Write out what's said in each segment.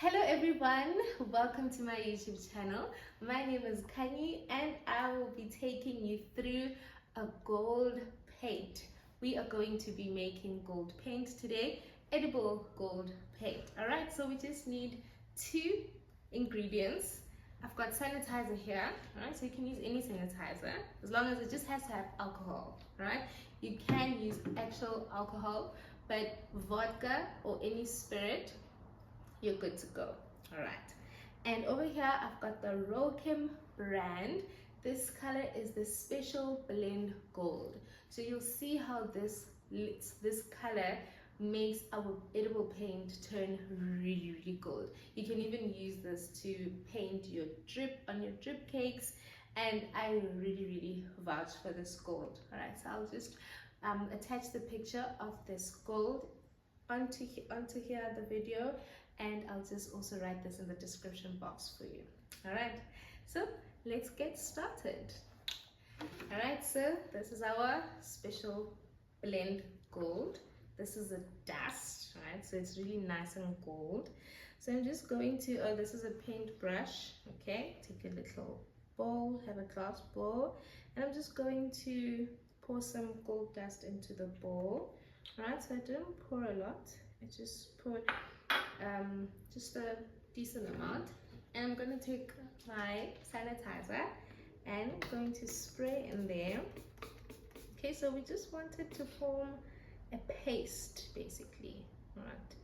Hello everyone, welcome to my YouTube channel. My name is Kanye and I will be taking you through a gold paint. We are going to be making gold paint today, edible gold paint. Alright, so we just need two ingredients. I've got sanitizer here, alright, so you can use any sanitizer as long as it just has to have alcohol, alright? You can use actual alcohol, but vodka or any spirit, you're good to go. All right, and over here I've got the Rolkem brand. This color is the special blend gold, so you'll see how this color makes our edible paint turn really gold. You can even use this to paint your drip cakes, and I really vouch for this gold. All right, so I'll just attach the picture of this gold onto here the video, and I'll just also write this in the description box for you. All right, so let's get started. All right, so this is our special blend gold. This is a dust, right? So it's really nice and gold. So I'm just going to, this is a paintbrush, okay? Take a little bowl, have a glass bowl, and I'm just going to pour some gold dust into the bowl. All right, so I don't pour a lot. I just put just a decent amount, and I'm going to take my sanitizer and I'm going to spray in there. Okay, so we just wanted to form a paste basically. All right,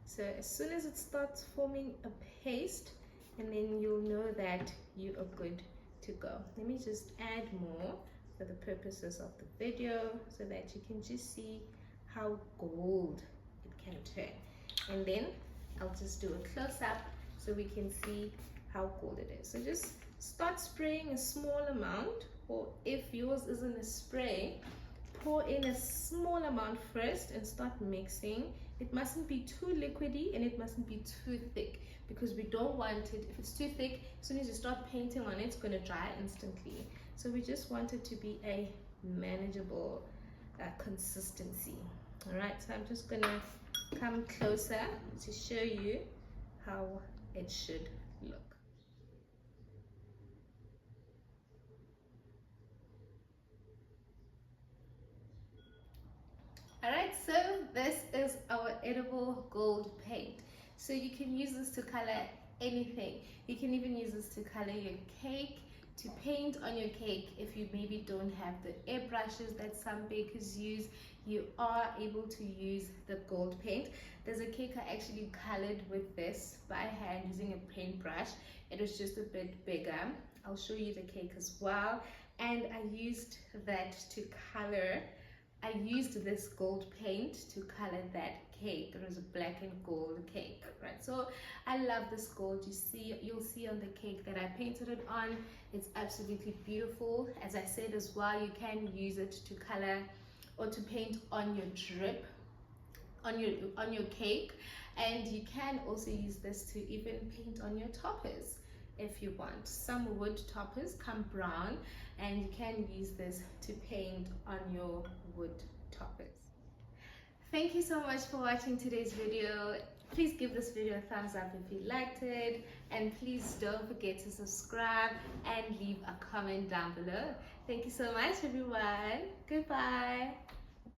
so as soon as it starts forming a paste, and then you'll know that you are good to go. Let me just add more for the purposes of the video so that you can just see how gold it can turn, and then I'll just do a close-up so we can see how gold it is. So just start spraying a small amount, or if yours isn't a spray, pour in a small amount first and start mixing. It mustn't be too liquidy and it mustn't be too thick, because we don't want it, if it's too thick, as soon as you start painting on it, it's going to dry instantly. So we just want it to be a manageable consistency. All right, so I'm just going to come closer to show you how it should look. Alright, so this is our edible gold paint. So you can use this to color anything. You can even use this to color your cake, to paint on your cake. If you maybe don't have the airbrushes that some bakers use, you are able to use the gold paint. There's a cake I actually colored with this by hand using a paintbrush. It was just a bit bigger. I'll show you the cake as well. And I used that to color. I used this gold paint to color that cake. It was a black and gold cake, right? So I love this gold. You'll see on the cake that I painted it on. It's absolutely beautiful. As I said as well, you can use it to color or to paint on your drip, on your cake, and you can also use this to even paint on your toppers if you want. Some wood toppers come brown, and you can use this to paint on your wood toppers. Thank you so much for watching today's video. Please give this video a thumbs up if you liked it, and please don't forget to subscribe and leave a comment down below. Thank you so much everyone. Goodbye.